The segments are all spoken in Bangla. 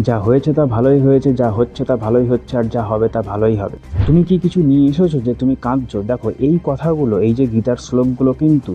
যা হয়েছে তা ভালোই হয়েছে, যা হচ্ছে তা ভালোই হচ্ছে, আর যা হবে তা ভালোই হবে। তুমি কি কিছু নিয়ে এসেছো যে তুমি কাঁদছো? দেখো, এই কথাগুলো, এই যে গীতার শ্লোকগুলো কিন্তু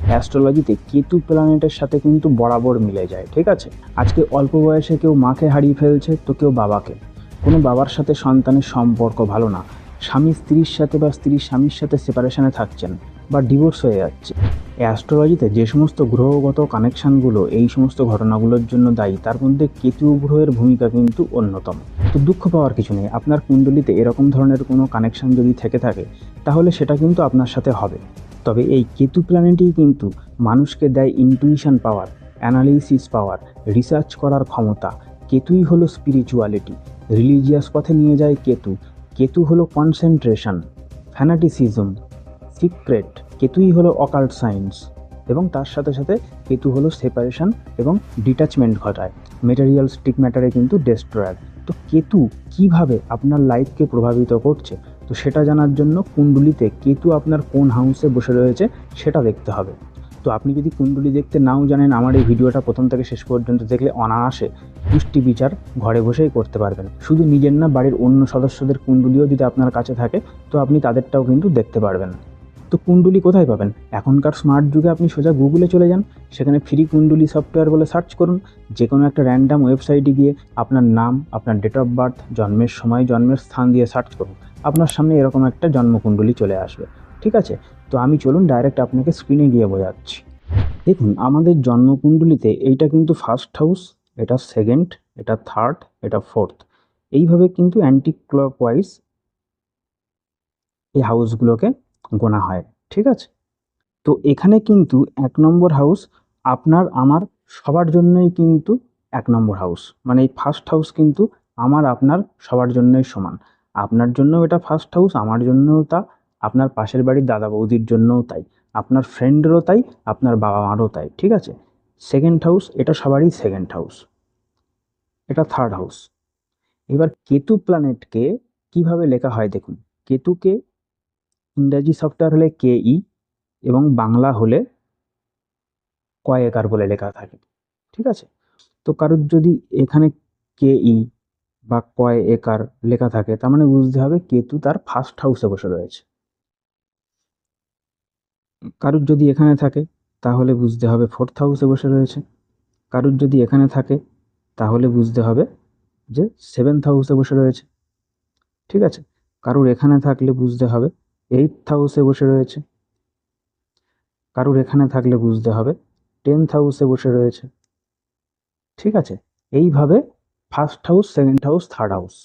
অ্যাস্ট্রোলজিতে কেতু প্ল্যানেটের সাথে কিন্তু বরাবর মিলে যায়। ঠিক আছে, আজকে অল্প বয়সে কেউ মাকে হারিয়ে ফেলছে, তো কেউ বাবাকে। কোনো বাবার সাথে সন্তানের সম্পর্ক ভালো না, স্বামী স্ত্রীর সাথে বা স্ত্রী স্বামীর সাথে সেপারেশনে থাকছেন বা ডিভোর্স হয়ে যাচ্ছে। অ্যাস্ট্রোলজিতে যে সমস্ত গ্রহগত কানেকশানগুলো এই সমস্ত ঘটনাগুলোর জন্য দায়ী, তার মধ্যে কেতু গ্রহের ভূমিকা কিন্তু অন্যতম। তো দুঃখ পাওয়ার কিছু নেই, আপনার কুণ্ডলিতে এরকম ধরনের কোনো কানেকশান যদি থেকে থাকে তাহলে সেটা কিন্তু আপনার সাথে হবে। তবে এই কেতু প্ল্যানেটই কিন্তু মানুষকে দেয় ইনটুইশন পাওয়ার, অ্যানালিসিস পাওয়ার, রিসার্চ করার ক্ষমতা। কেতুই হলো স্পিরিচুয়ালিটি, রিলিজিয়াস পথে নিয়ে যায় কেতু। কেতু হলো কনসেন্ট্রেশন, ফ্যানাটিসিজম, সিক্রেট। কেতুই হলো অকাল্ট সায়েন্স, এবং তার সাথে সাথে কেতু হলো সেপারেশন এবং ডিট্যাচমেন্ট ঘটায়, মেটেরিয়াল স্টিক ম্যাটারে কিন্তু ডেস্ট্রয়ার। তো কেতু কিভাবে আপনার লাইফকে প্রভাবিত করছে, তো সেটা জানার জন্য কুণ্ডলিতে কেতু আপনার কোন হাউসে বসে রয়েছে সেটা দেখতে হবে। তো আপনি যদি কুণ্ডলী দেখতে নাও জানেন, আমার এই ভিডিওটা প্রথম থেকে শেষ পর্যন্ত দেখলে অনায়াসে পুষ্টি বিচার ঘরে বসেই করতে পারবেন। শুধু নিজের না, বাড়ির অন্য সদস্যদের কুণ্ডলীও যদি আপনার কাছে থাকে তো আপনি তাদেরটাও কিন্তু দেখতে পারবেন। তো কুণ্ডলী কোথায় পাবেন? এখনকার স্মার্ট যুগে আপনি সোজা গুগলে চলে যান, সেখানে ফ্রি কুণ্ডলী সফটওয়্যার বলে সার্চ করুন। যে কোনো একটা র্যান্ডাম ওয়েবসাইটে গিয়ে আপনার নাম, আপনার ডেট অফ বার্থ, জন্মের সময়, জন্মের স্থান দিয়ে সার্চ করুন, আপনার সামনে এরকম একটা জন্মকুণ্ডলী চলে আসবে। ঠিক আছে, তো আমি চলুন ডাইরেক্ট আপনাকে স্ক্রিনে গিয়ে বোঝাচ্ছি। দেখুন, আমাদের জন্মকুণ্ডলিতে এইটা কিন্তু ফার্স্ট হাউস, এটা সেকেন্ড, এটা থার্ড, এটা ফোর্থ, এইভাবে কিন্তু অ্যান্টি ক্লকওয়াইজ এই হাউসগুলোকে গোনা হয়। ঠিক আছে, তো এখানে কিন্তু ১ নম্বর হাউস আপনার আমার সবার জন্যই কিন্তু ১ নম্বর হাউস। মানে এই ফার্স্ট হাউস কিন্তু আমার আপনার সবার জন্যই সমান। আপনার জন্যও এটা ফার্স্ট হাউস, আমার জন্যও তা, আপনার পাশের বাড়ির দাদা বৌদির জন্যও তাই, আপনার ফ্রেন্ডেরও তাই, আপনার বাবা মারও তাই। ঠিক আছে, সেকেন্ড হাউস এটা সবারই সেকেন্ড হাউস, এটা থার্ড হাউস। এবার কেতু প্ল্যানেটকে কিভাবে লেখা হয় দেখুন। কেতুকে ইংরাজি সফটওয়্যার হলে KE এবং বাংলা হলে কয়েকার বলে লেখা থাকে। ঠিক আছে, তো কারোর যদি এখানে KE বা কয় একার লেখা থাকে, তার মানে বুঝতে হবে কেতু তার ফার্স্ট হাউসে বসে রয়েছে। কারোর যদি এখানে থাকে তাহলে বুঝতে হবে ফোর্থ হাউসে বসে রয়েছে। কারোর যদি এখানে থাকে তাহলে বুঝতে হবে যে সেভেন্থ হাউসে বসে রয়েছে। ঠিক আছে, কারোর এখানে থাকলে বুঝতে হবে এইটথ হাউসে বসে রয়েছে। কারোর এখানে থাকলে বুঝতে হবে 10th হাউসে বসে রয়েছে। ঠিক আছে, এইভাবে first house, second house, third house.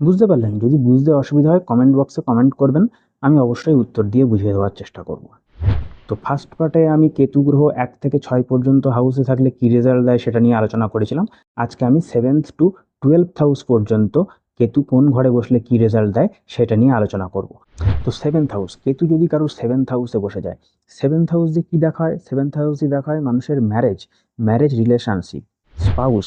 বুঝতে পারলেন? যদি বুঝতে অসুবিধা হয় কমেন্ট বক্সে কমেন্ট করবেন, আমি অবশ্যই উত্তর দিয়ে বুঝিয়ে দেওয়ার চেষ্টা করব। তো ফার্স্ট পার্টে আমি কেতু গ্রহ ১ থেকে ৬ পর্যন্ত হাউসে থাকলে কী রেজাল্ট দেয় সেটা নিয়ে আলোচনা করেছিলাম। আজকে আমি 7th টু 12th হাউস পর্যন্ত কেতু কোন ঘরে বসলে কী রেজাল্ট দেয় সেটা নিয়ে আলোচনা করব। তো 7th হাউস, কেতু যদি কারোর 7th হাউসে বসে যায়, 7th হাউস দিয়ে কী দেখা হয়? 7th হাউস দিয়ে দেখা হয় মানুষের marriage, marriage relationship, spouse,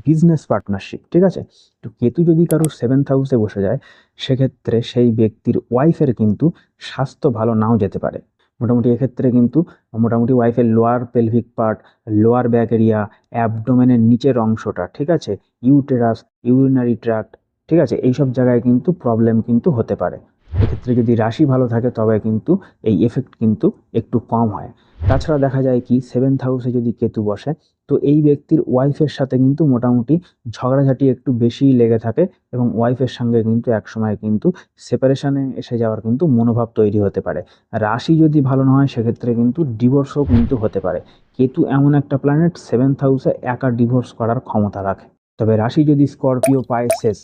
business partnership. ঠিক আছে, তো কেতু যদি কারোর 7th হাউসে বসে যায়, সেক্ষেত্রে সেই ব্যক্তির ওয়াইফের কিন্তু স্বাস্থ্য ভালো নাও যেতে পারে। মোটামুটি এক্ষেত্রে কিন্তু মোটামুটি ওয়াইফের lower pelvic part, lower back area, অ্যাবডোমেনের নিচের অংশটা, ঠিক আছে, ইউটেরাস, ইউরিনারি ট্র্যাক্ট, ঠিক আছে, এইসব জায়গায় কিন্তু প্রবলেম কিন্তু হতে পারে। এক্ষেত্রে যদি রাশি ভালো থাকে তবে কিন্তু এই এফেক্ট কিন্তু একটু কম হয়। তাছাড়া দেখা যায় কি, 7th হাউসে যদি কেতু বসে, তো এই ব্যক্তির ওয়াইফের সাথে কিন্তু মোটামুটি ঝগড়াঝাটি একটু বেশিই লেগে থাকে, এবং ওয়াইফের সঙ্গে কিন্তু একসময় কিন্তু সেপারেশনে এসে যাওয়ার কিন্তু মনোভাব তৈরি হতে পারে। রাশি যদি ভালো না হয় সেক্ষেত্রে কিন্তু ডিভোর্সও কিন্তু হতে পারে। কেতু এমন একটা প্ল্যানেট 7th হাউসে একা ডিভোর্স করার ক্ষমতা রাখে। তবে রাশি যদি স্করপিও, পাইসেস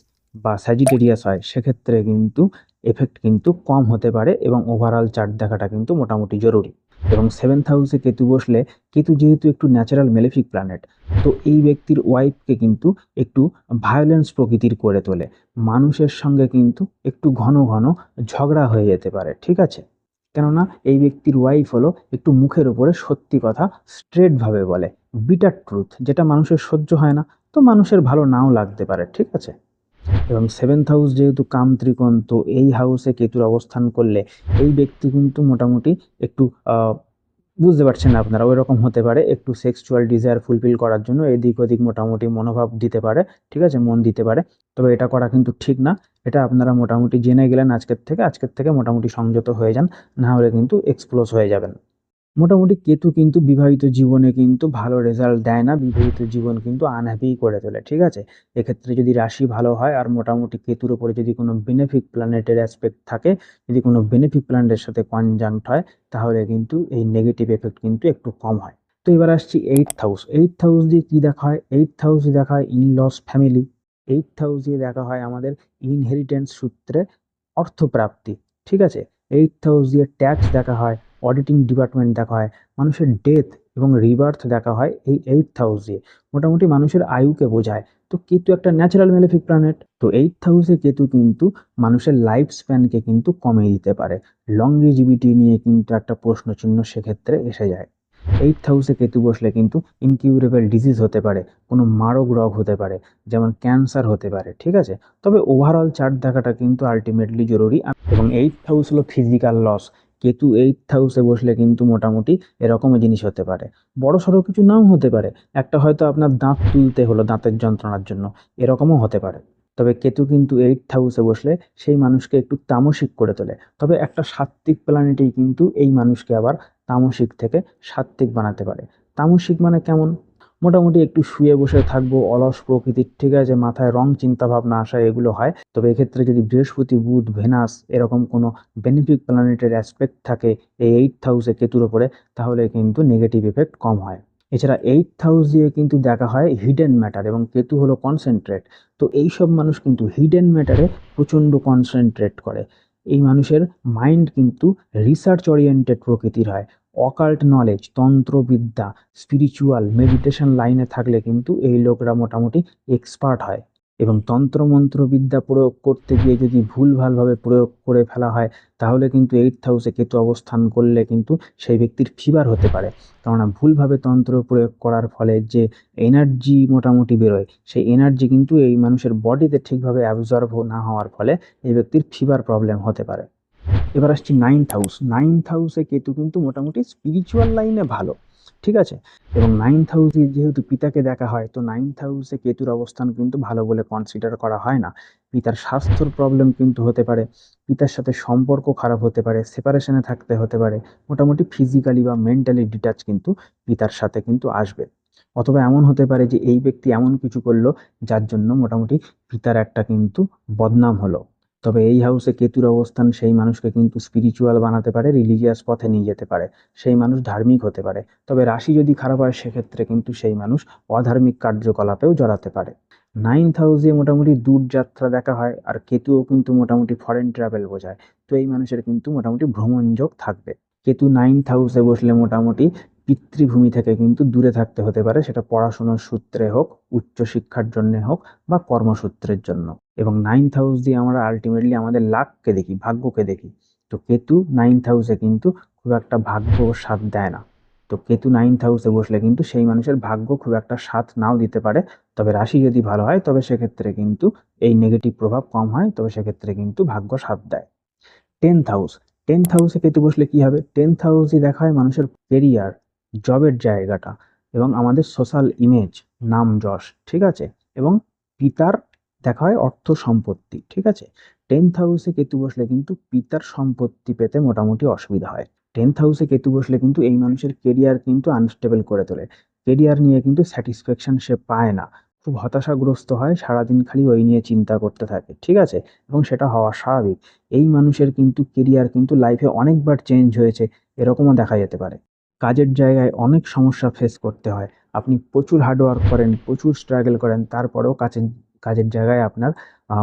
বা স্যাজিটেরিয়াস হয় সেক্ষেত্রে কিন্তু এফেক্ট কিন্তু কম হতে পারে, এবং ওভারঅল চার্ট দেখাটা কিন্তু মোটামুটি জরুরি। এবং 7th হাউসে কেতু বসলে, কেতু যেহেতু একটু ন্যাচারাল মেলেফিক প্ল্যানেট, তো এই ব্যক্তির ওয়াইফকে কিন্তু একটু ভায়োলেন্স প্রকৃতির করে তোলে। মানুষের সঙ্গে কিন্তু একটু ঘন ঘন ঝগড়া হয়ে যেতে পারে। ঠিক আছে, কেননা এই ব্যক্তির ওয়াইফ হলো একটু মুখের উপরে সত্যি কথা স্ট্রেটভাবে বলে, বিটার ট্রুথ, যেটা মানুষের সহ্য হয় না, তো মানুষের ভালো নাও লাগতে পারে। ঠিক আছে, এবং 7th হাউস যেহেতু কাম ত্রিকোণ, তো এই হাউসে কেতুর অবস্থান করলে এই ব্যক্তি কিন্তু মোটামুটি একটু বুঝতে পারছেন না আপনারা, ওই রকম হতে পারে, একটু সেক্সুয়াল ডিজায়ার ফুলফিল করার জন্য এদিক ওদিক মোটামুটি মনোভাব দিতে পারে, ঠিক আছে, মন দিতে পারে। তবে এটা করা কিন্তু ঠিক না। এটা আপনারা মোটামুটি জেনে গেলেন আজকের থেকে মোটামুটি সংযত হয়ে যান, না হলে কিন্তু এক্সপ্লোজ হয়ে যাবেন। মোটামুটি কেতু কিন্তু বিবাহিত জীবনে কিন্তু ভালো রেজাল্ট দেয় না, বিবাহিত জীবন কিন্তু আনহ্যাপি করে তোলে, ঠিক আছে। এক্ষেত্রে যদি রাশি ভালো হয় আর মোটামুটি কেতুর উপরে যদি কোনো বেনিফিক প্ল্যানেটের অ্যাসপেক্ট থাকে, যদি কোনো বেনিফিক প্ল্যানেটের সাথে কনজাংক্ট হয়, তাহলে কিন্তু এই নেগেটিভ এফেক্ট কিন্তু একটু কম হয়। তো এবার আসছি এইট হাউস দিয়ে কি দেখা হয়। এইট হাউস দিয়ে দেখা হয় in laws family. Eight house দিয়ে দেখা হয় আমাদের ইনহেরিটেন্স সূত্রে অর্থপ্রাপ্তি, ঠিক আছে। এইট হাউস দিয়ে ট্যাক্স দেখা হয়, অডিটিং ডিপার্টমেন্ট দেখা হয়, মানুষের ডেথ এবং রিবার্থ দেখা হয় এই এইট হাউস দিয়ে। মোটামুটি মানুষের আয়ুকে বোঝায়। তো কেতু একটা ন্যাচারাল মেলেফিক প্ল্যানেট, তো এইট হাউসে কেতু কিন্তু মানুষের লাইফ স্প্যানকে কিন্তু কমিয়ে দিতে পারে। লংজিভিটি নিয়ে কিন্তু একটা প্রশ্নচিহ্ন সেক্ষেত্রে এসে যায়। এইট হাউসে কেতু বসলে কিন্তু ইনকিউরেবল ডিজিজ হতে পারে, কোনো মারক রোগ হতে পারে, যেমন ক্যান্সার হতে পারে, ঠিক আছে। তবে ওভারঅল চার্ট দেখাটা কিন্তু আলটিমেটলি জরুরি। এবং এইট হাউস হলো ফিজিক্যাল লস। কেতু এইট হাউসে বসলে কিন্তু মোটামুটি এরকমই জিনিস হতে পারে। বড় সড়ো কিছু নাও হতে পারে, একটা হয়তো আপনার দাঁত তুলতে হলো দাঁতের যন্ত্রণার জন্য, এরকমও হতে পারে। তবে কেতু কিন্তু এইট হাউসে বসলে সেই মানুষকে একটু তামসিক করে তোলে। তবে একটা সাত্ত্বিক প্ল্যানেটেই কিন্তু এই মানুষকে আবার তামসিক থেকে সাত্ত্বিক বানাতে পারে। তামসিক মানে কেমন? মোটামুটি একটু শুয়ে বসে থাকবো, অলস প্রকৃতির, ঠিক আছে, মাথায় রং চিন্তা ভাবনা আসা, এগুলো হয়। তবে এক্ষেত্রে যদি বৃহস্পতি, বুধ, ভেনাস এরকম কোনো বেনিফিক প্ল্যানেটের অ্যাসপেক্ট থাকে এই এইট হাউসে কেতুর ওপরে, তাহলে কিন্তু নেগেটিভ এফেক্ট কম হয়। এছাড়া এইট হাউস দিয়ে কিন্তু দেখা হয় হিডেন ম্যাটার, এবং কেতু হলো কনসেন্ট্রেট। তো এইসব মানুষ কিন্তু হিডেন ম্যাটারে প্রচণ্ড কনসেন্ট্রেট করে। এই মানুষের মাইন্ড কিন্তু রিসার্চ ওরিয়েন্টেড প্রকৃতির হয়। অকাল্ট নলেজ, তন্ত্রবিদ্যা, স্পিরিচুয়াল মেডিটেশন লাইনে থাকলে কিন্তু এই লোকরা মোটামুটি এক্সপার্ট হয়। এবং তন্ত্রমন্ত্রবিদ্যা প্রয়োগ করতে গিয়ে যদি ভুলভালভাবে প্রয়োগ করে ফেলা হয়, তাহলে কিন্তু এইট হাউসে কেতু অবস্থান করলে কিন্তু সেই ব্যক্তির ফিভার হতে পারে। কেননা ভুলভাবে তন্ত্র প্রয়োগ করার ফলে যে এনার্জি মোটামুটি বেরোয়, সেই এনার্জি কিন্তু এই মানুষের বডিতে ঠিকভাবে অ্যাবজর্ব না হওয়ার ফলে এই ব্যক্তির ফিভার প্রবলেম হতে পারে। এবার আসছি নাইন্থ হাউসে কেতু কিন্তু মোটামুটি স্পিরিচুয়াল লাইনে ভালো, ঠিক আছে। এবং নাইন্থ হাউসে যেহেতু পিতাকে দেখা হয়, তো নাইন্থ হাউসে কেতুর অবস্থান কিন্তু ভালো বলে কনসিডার করা হয় না। পিতার স্বাস্থ্যর প্রবলেম কিন্তু হতে পারে, পিতার সাথে সম্পর্ক খারাপ হতে পারে, সেপারেশনে থাকতে হতে পারে, মোটামুটি ফিজিক্যালি বা মেন্টালি ডিটাচ কিন্তু পিতার সাথে কিন্তু আসবে। অথবা এমন হতে পারে যে এই ব্যক্তি এমন কিছু করলো যার জন্য মোটামুটি পিতার একটা কিন্তু বদনাম হলো। তবে এই হাউসে কেতুর অবস্থান সেই মানুষকে কিন্তু স্পিরিচুয়াল বানাতে পারে, রিলিজিয়াস পথে নিয়ে যেতে পারে, সেই মানুষ ধার্মিক হতে পারে। তবে রাশি যদি খারাপ হয় সেক্ষেত্রে কিন্তু সেই মানুষ অধার্মিক কার্যকলাপেও জড়াতে পারে। নাইন্থ হাউসে মোটামুটি দূর যাত্রা দেখা হয়, আর কেতুও কিন্তু মোটামুটি ফরেন ট্রাভেল বোঝায়। তো এই মানুষের কিন্তু মোটামুটি ভ্রমণ যোগ থাকবে। কেতু নাইন্থ হাউসে বসলে মোটামুটি পিতৃভূমি থেকে কিন্তু দূরে থাকতে হতে পারে, সেটা পড়াশোনার সূত্রে হোক, উচ্চশিক্ষার জন্য হোক, বা কর্মসূত্রের জন্য। এবং নাইন্থ হাউস দিয়ে আমরা আলটিমেটলি আমাদের লাককে দেখি, ভাগ্যকে দেখি। তো কেতু নাইন্থ হাউসে কিন্তু খুব একটা ভাগ্য সাথ দেয় না। তো কেতু নাইন্থ হাউসে বসলে কিন্তু সেই মানুষের ভাগ্য খুব একটা সাথ নাও দিতে পারে। তবে রাশি যদি ভালো হয় তবে সেক্ষেত্রে কিন্তু এই নেগেটিভ প্রভাব কম হয়, তবে সেক্ষেত্রে কিন্তু ভাগ্য সাথ দেয়। টেন্থ হাউস, টেন্থ হাউসে কেতু বসলে কি হবে? টেন্থ হাউসে দেখা হয় মানুষের কেরিয়ার, জবের জায়গাটা, এবং আমাদের সোশ্যাল ইমেজ, নাম যশ, ঠিক আছে। এবং পিতার দেখা হয় অর্থ সম্পত্তি, ঠিক আছে। টেন্থ হাউসে কেতু বসলে কিন্তু পিতার সম্পত্তি পেতে মোটামুটি অসুবিধা হয়। টেন্থ হাউসে কেতু বসলে কিন্তু এই মানুষের কেরিয়ার কিন্তু আনস্টেবল করে তোলে। কেরিয়ার নিয়ে কিন্তু স্যাটিসফ্যাকশন সে পায় না, খুব হতাশাগ্রস্ত হয়, সারাদিন খালি ওই নিয়ে চিন্তা করতে থাকে, ঠিক আছে। এবং সেটা হওয়া স্বাভাবিক। এই মানুষের কিন্তু কেরিয়ার কিন্তু লাইফে অনেকবার চেঞ্জ হয়েছে, এরকমও দেখা যেতে পারে। কাজের জায়গায় অনেক সমস্যা ফেস করতে হয়, আপনি প্রচুর হার্ডওয়ার্ক করেন, প্রচুর স্ট্রাগল করেন, তারপরেও কাজের কাজের জায়গায় আপনার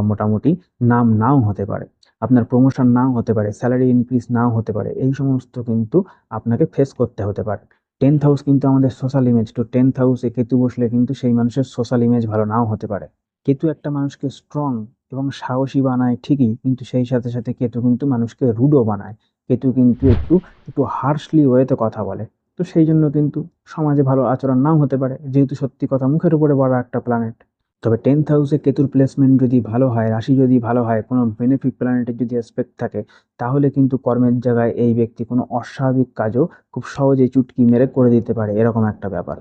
মোটামুটি নাম নাও হতে পারে, আপনার প্রমোশন নাও হতে পারে, স্যালারি ইনক্রিজ নাও হতে পারে, এই সমস্ত কিন্তু আপনাকে ফেস করতে হতে পারে। টেন্থ হাউস কিন্তু আমাদের সোশ্যাল ইমেজ, তো টেন্থ হাউসে কেতু বসলে কিন্তু সেই মানুষের সোশ্যাল ইমেজ ভালো নাও হতে পারে। কেতু একটা মানুষকে স্ট্রং এবং সাহসী বানায় ঠিকই, কিন্তু সেই সাথে সাথে কেতু কিন্তু মানুষকে রুডও বানায়। কেতু কিন্তু একটু একটু হার্শলি ওয়েতে কথা বলে। তো সেই জন্য কিন্তু সমাজে ভালো আচরণ নাও হতে পারে, যেহেতু সত্যি কথা মুখের উপরে বলা একটা প্ল্যানেট। তবে 10th হাউসে কেতুর প্লেসমেন্ট যদি ভালো হয়, রাশি যদি ভালো হয়, কোনো বেনিফিক প্ল্যানেটের যদি অ্যাসপেক্ট থাকে, তাহলে কিন্তু কর্মের জায়গায় এই ব্যক্তি কোনো অস্বাভাবিক কাজও খুব সহজেই চুটকি মেরে করে দিতে পারে, এরকম একটা ব্যাপার।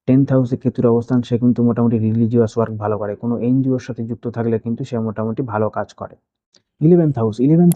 10th হাউসে কেতুর অবস্থান, সে কিন্তু মোটামুটি রিলিজিয়াস ওয়ার্ক ভালো করে, কোনো এনজিওর সাথে যুক্ত থাকলে কিন্তু সে মোটামুটি ভালো কাজ করে। 11th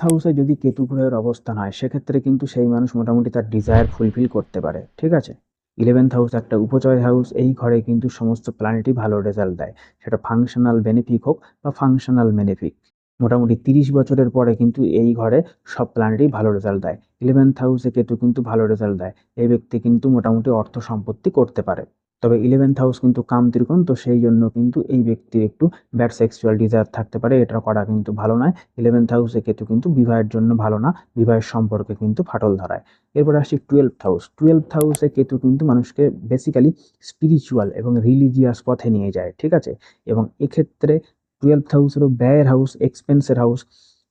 হাউসে যদি কেতু গ্রহের অবস্থান হয়, সেক্ষেত্রে কিন্তু সেই মানুষ মোটামুটি তার ডিজায়ার ফুলফিল করতে পারে, ঠিক আছে। 11th হাউস একটা উপচয় হাউস, এই ঘরে কিন্তু সমস্ত প্ল্যানেটই ভালো রেজাল্ট দেয়, সেটা ফাংশনাল বেনিফিক হোক বা ফাংশনাল বেনিফিক। মোটামুটি 30 বছরের পরে কিন্তু এই ঘরে সব প্ল্যানেটই ভালো রেজাল্ট দেয়। 11th হাউসে কেতু কিন্তু ভালো রেজাল্ট দেয়, এই ব্যক্তি কিন্তু মোটামুটি অর্থ সম্পত্তি করতে পারে। তবে 11th হাউস কিন্তু কাম ত্রিকোণ, তো সেই জন্য কিন্তু এই ব্যক্তির একটু ব্যাড সেক্সুয়াল ডিজায়ার থাকতে পারে, এটা করা কিন্তু ভালো নয়। 11th হাউসে কেতু কিন্তু বিবাহের জন্য ভালো না, বিবাহের সম্পর্কে কিন্তু ফাটল ধরায়। এরপর আসছি 12th হাউস। 12th হাউসে কেতু কিন্তু মানুষকে বেসিক্যালি স্পিরিচুয়াল এবং রিলিজিয়াস পথে নিয়ে যায়, ঠিক আছে। এবং এক্ষেত্রে 12th হাউস হলো ব্যয়ের হাউস, এক্সপেন্সের হাউস।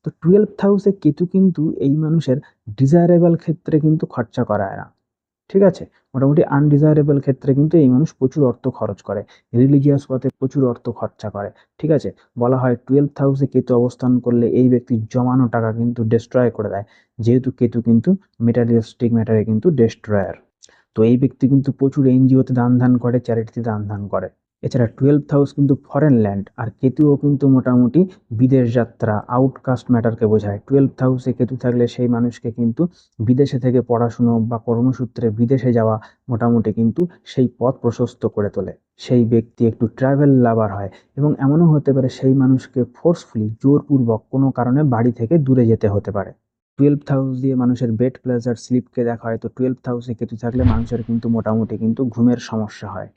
তো 12th হাউসে কেতু কিন্তু এই মানুষের ডিজায়ারেবল ক্ষেত্রে কিন্তু খরচা করায় না, ঠিক আছে। মোটামুটি আনডিজায়ারেবল ক্ষেত্রে কিন্তু এই মানুষ প্রচুর অর্থ খরচ করে, রিলিজিয়াস পথে প্রচুর অর্থ খরচা করে, ঠিক আছে। বলা হয় 12th হাউসে কেতু অবস্থান করলে এই ব্যক্তির জমানো টাকা কিন্তু ডেস্ট্রয় করে দেয়, যেহেতু কেতু কিন্তু মেটারিয়ালিস্টিক ম্যাটারে কিন্তু ডেস্ট্রয়ার। তো এই ব্যক্তি কিন্তু প্রচুর এনজিওতে দান ধান করে, চ্যারিটিতে দান ধান করে। এছাড়া 12th হাউস কিন্তু ফরেন ল্যান্ড, আর কেতুও কিন্তু মোটামুটি বিদেশ যাত্রা, আউটকাস্ট ম্যাটারকে বোঝায়। 12th হাউসে কেতু থাকলে সেই মানুষকে কিন্তু বিদেশে থেকে পড়াশুনো বা কর্মসূত্রে বিদেশে যাওয়া মোটামুটি কিন্তু সেই পথ প্রশস্ত করে তোলে। সেই ব্যক্তি একটু ট্রাভেল লাভার হয়, এবং এমনও হতে পারে সেই মানুষকে ফোর্সফুলি জোরপূর্বক কোনো কারণে বাড়ি থেকে দূরে যেতে হতে পারে। 12th হাউস দিয়ে মানুষের বেড প্লেজার স্লিপকে দেখা হয়, তো 12th হাউসে কেতু থাকলে মানুষের কিন্তু মোটামুটি কিন্তু ঘুমের সমস্যা হয়,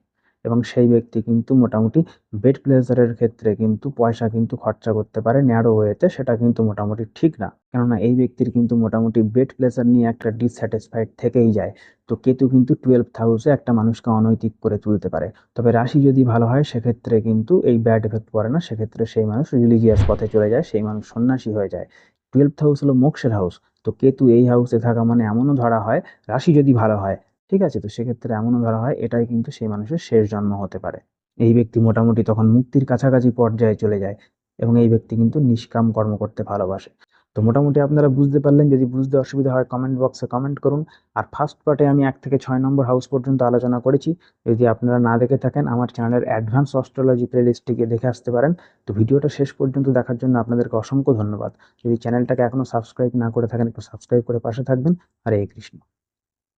এবং সেই ব্যক্তি কিন্তু মোটামুটি বেড প্লেজারের ক্ষেত্রে কিন্তু পয়সা কিন্তু খরচা করতে পারে ন্যারো ওয়েতে, সেটা কিন্তু মোটামুটি ঠিক না, কেননা এই ব্যক্তির কিন্তু মোটামুটি বেড প্লেজার নিয়ে একটা ডিসস্যাটিসফাইড থেকেই যায়। তো কেতু কিন্তু 12th হাউসে একটা মানুষকে অনৈতিক করে তুলতে পারে। তবে রাশি যদি ভালো হয়, সেক্ষেত্রে কিন্তু এই ব্যাড এফেক্ট পড়ে না, সেক্ষেত্রে সেই মানুষ রিলিজিয়াস পথে চলে যায়, সেই মানুষ সন্ন্যাসী হয়ে যায়। 12th হাউস হলো মোক্ষের হাউস, তো কেতু এই হাউসে থাকা মানে এমনও ধরা হয়, রাশি যদি ভালো হয়, ঠিক আছে, তো সেক্ষেত্রে এমনও ধরা হয় এটাই কিন্তু সেই মানুষের শেষ জন্ম হতে পারে। এই ব্যক্তি মোটামুটি তখন মুক্তির কাছাকাছি পর্যায়ে চলে যায়, এবং এই ব্যক্তি কিন্তু নিষ্কাম কর্ম করতে ভালোবাসে। তো মোটামুটি আপনারা বুঝতে পারলেন, যদি বুঝতে অসুবিধা হয় কমেন্ট বক্সে কমেন্ট করুন। আর ফার্স্ট পার্টে আমি 1 থেকে 6 নম্বর হাউস পর্যন্ত আলোচনা করেছি, যদি আপনারা না দেখে থাকেন আমার চ্যানেলের অ্যাডভান্স অস্ট্রোলজি প্লেলিস্টটিকে দেখে আসতে পারেন। তো ভিডিওটা শেষ পর্যন্ত দেখার জন্য আপনাদেরকে অসংখ্য ধন্যবাদ। যদি চ্যানেলটাকে এখনো সাবস্ক্রাইব না করে থাকেন, একটু সাবস্ক্রাইব করে পাশে থাকবেন। হরে কৃষ্ণ।